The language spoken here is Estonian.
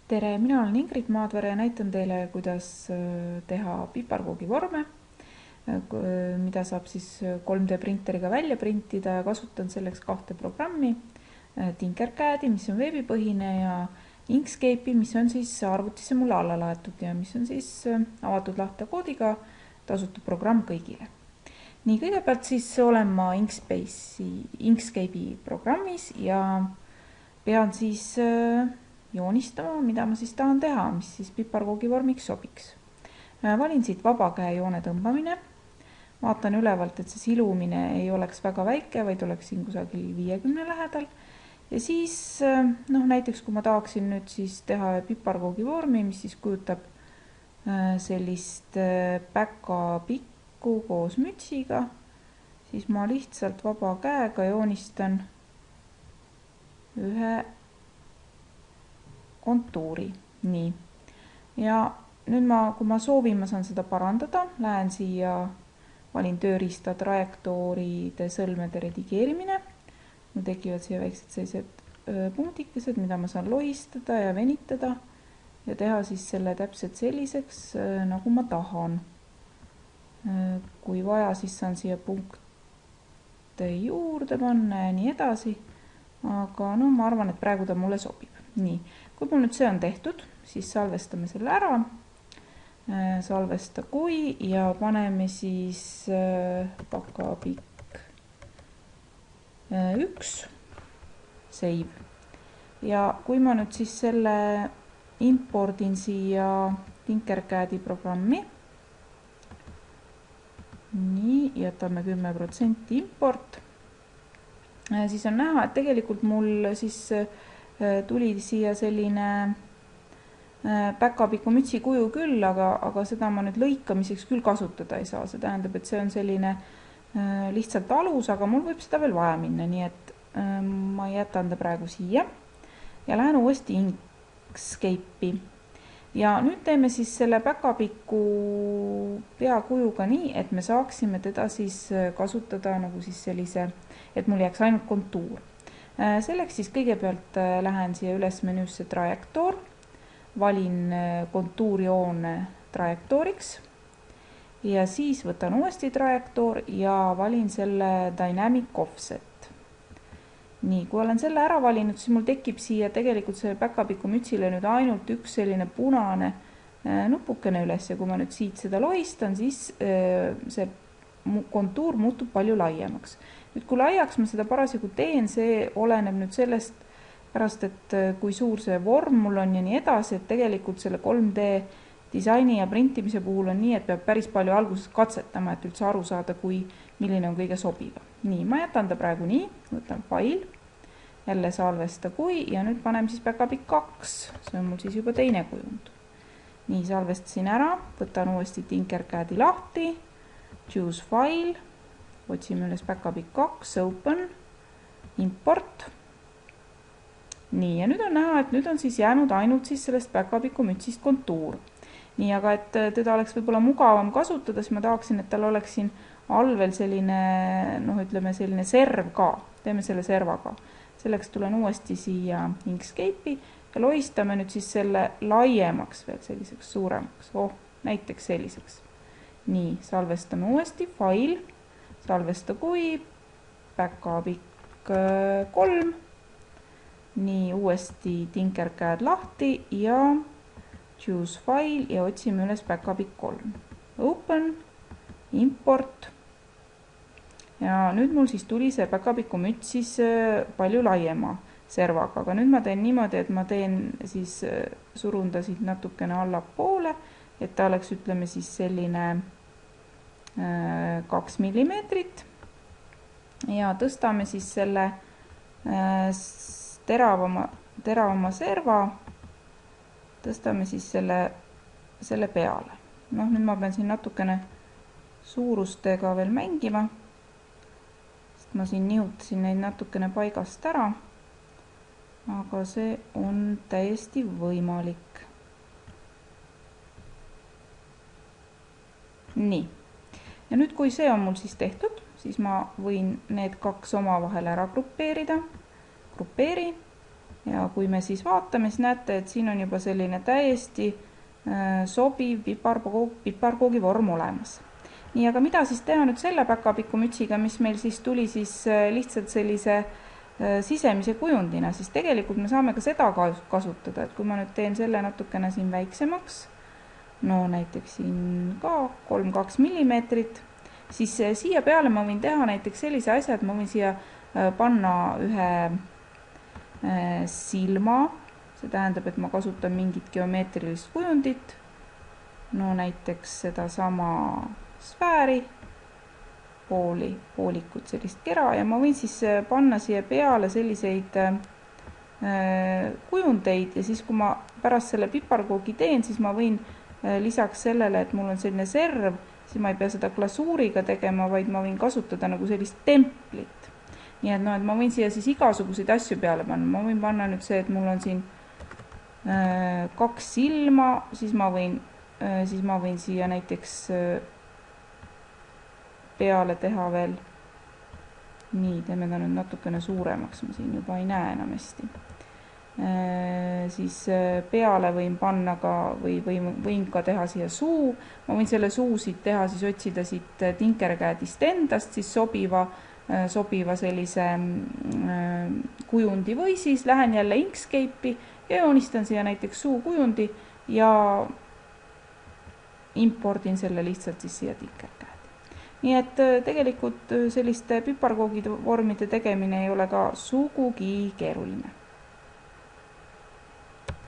Tere, mina olen Ingrid Maadvere ja näitan teile, kuidas teha piparkoogivorme, mida saab siis 3D printeriga välja printida ja kasutan selleks kahte programmi. Tinkercadi, mis on veebipõhine, ja Inkscape'i, mis on siis arvutisse mulle alla laetud ja mis on siis avatud lähtekoodiga tasutud programm kõigile. Nii, kõigepealt siis olen ma Inkscape'i programmis ja pean siis joonistama, mida ma siis tahan teha, mis siis piparkoogivormiks sobiks. Valin siit vaba käe joone tõmbamine. Vaatan ülevalt, et see silumine ei oleks väga väike, vaid oleks siin kusagil 50 lähedal. Ja siis, näiteks kui ma tahaksin nüüd siis teha piparkoogivormi, mis siis kujutab sellist päkapikku koos mütsiga, siis ma lihtsalt vaba käega joonistan ühe kontuuri. Nii. Ja nüüd kui ma soovin, ma saan seda parandada. Lähen siia, valin tööriista trajektooride sõlmede redigeerimine. Mul tekivad siia väiksed sellised punktikesed, mida ma saan lohistada ja venitada ja teha siis selle täpselt selliseks, nagu ma tahan. Kui vaja, siis saan siia punkte juurde panna ja nii edasi. Aga ma arvan, et praegu ta mulle sobib. Nii, kui mul nüüd see on tehtud, siis salvestame selle ära. Salvesta kui ja paneme siis pakapikk 1, save. Ja kui ma nüüd siis selle impordin siia Tinkercadi programmi, nii, jätame 10% import, siis on näha, et tegelikult mul siis tuli siia selline päkapiku mütsi kuju küll, aga seda ma nüüd lõikamiseks küll kasutada ei saa. See tähendab, et see on selline lihtsalt alus, aga mul võib seda veel vaja minna, nii et ma jätan ta praegu siia ja lähen uuesti Inkscape'i. Ja nüüd teeme siis selle päkapiku peakujuga nii, et me saaksime teda siis kasutada nagu siis sellise, et mul jääks ainult kontuur. Selleks siis kõigepealt lähen siia üles menüüsse trajektoor, valin kontuurjoone trajektooriks ja siis võtan uuesti trajektoor ja valin selle Dynamic Offset. Nii, kui olen selle ära valinud, siis mul tekib siia tegelikult selle päkapiku mütsile nüüd ainult üks selline punane nupukene üles ja kui ma nüüd siit seda lohistan, siis see kontuur muutub palju laiemaks. Nüüd kui laiaks ma seda parasjagu teen, see oleneb nüüd sellest pärast, et kui suur see vorm mul on ja nii edasi, et tegelikult selle 3D disaini ja printimise puhul on nii, et peab päris palju alguses katsetama, et üldse aru saada, milline on kõige sobivam. Nii, ma jätan ta praegu nii, võtan fail, jälle salvesta kui ja nüüd paneme siis päkapikk 2, see on mul siis juba teine kujund. Nii, salvestasin ära, võtan uuesti Tinkercadi lahti, choose file, otsime üles päkapikk 2, open, import. Nii, ja nüüd on näha, et nüüd on siis jäänud ainult siis sellest päkapiku mütsist kontuur. Nii, aga et teda oleks võib-olla mugavam kasutada, siis ma tahaksin, et tal oleks siin all veel selline, ütleme selline serv ka. Teeme selle servaga. Selleks tulen uuesti siia Inkscape'i ja lohistame nüüd siis selle laiemaks veel selliseks suuremaks. Näiteks selliseks. Nii, salvestame uuesti, file, salvesta kui, päkapikk 3. Nii, uuesti Tinkercad lahti ja choose file ja otsime üles päkapikk 3. Open, import. Ja nüüd mul siis tuli see päkapiku müts siis palju laiema servaga, aga nüüd ma teen niimoodi, et ma teen siis surunda siit natukene allapoole, et ta oleks, ütleme siis selline 2 millimeetrit ja tõstame siis selle teravama serva, tõstame siis selle peale. Nüüd ma pean siin natukene suurustega veel mängima, sest ma siin nihutasin neid natukene paigast ära, aga see on täiesti võimalik. Nii, ja nüüd kui see on mul siis tehtud, siis ma võin need kaks omavahel ära grupeerida. Grupeeri ja kui me siis vaatame, siis näete, et siin on juba selline täiesti sobiv piparkoogi vorm olemas. Nii, aga mida siis teha nüüd selle päkapikumütsiga, mis meil siis tuli siis lihtsalt sellise sisemise kujundina, siis tegelikult me saame ka seda kasutada, et kui ma nüüd teen selle natukene siin väiksemaks, no näiteks siin ka 3-2 millimeetrit, siis siia peale ma võin teha näiteks sellise asja, et ma võin siia panna ühe silma, see tähendab, et ma kasutan mingit geomeetrilist kujundit, no näiteks seda sama sfääri, poolikut sellist kera ja ma võin siis panna siia peale selliseid kujundeid ja siis, kui ma pärast selle piparkoogi teen, siis ma võin lisaks sellele, et mul on selline serv, siis ma ei pea seda glasuuriga tegema, vaid ma võin kasutada nagu sellist templit. Nii et, et ma võin siia siis igasuguseid asju peale panna. Ma võin panna nüüd see, et mul on siin 2 silma, siis ma võin siia näiteks peale teha veel. Nii, teeme ta nüüd natukene suuremaks, ma siin juba ei näe enam hästi. Siis peale võin panna ka või võin ka teha siia suu. Ma võin selle suu siit teha, siis otsida siit Tinkercadist endast siis sobiva sellise kujundi või siis lähen jälle Inkscape'i ja joonistan siia näiteks suukujundi ja impordin selle lihtsalt siis siia Tinkercadi. Nii et tegelikult selliste piparkoogide vormide tegemine ei ole ka sugugi keeruline.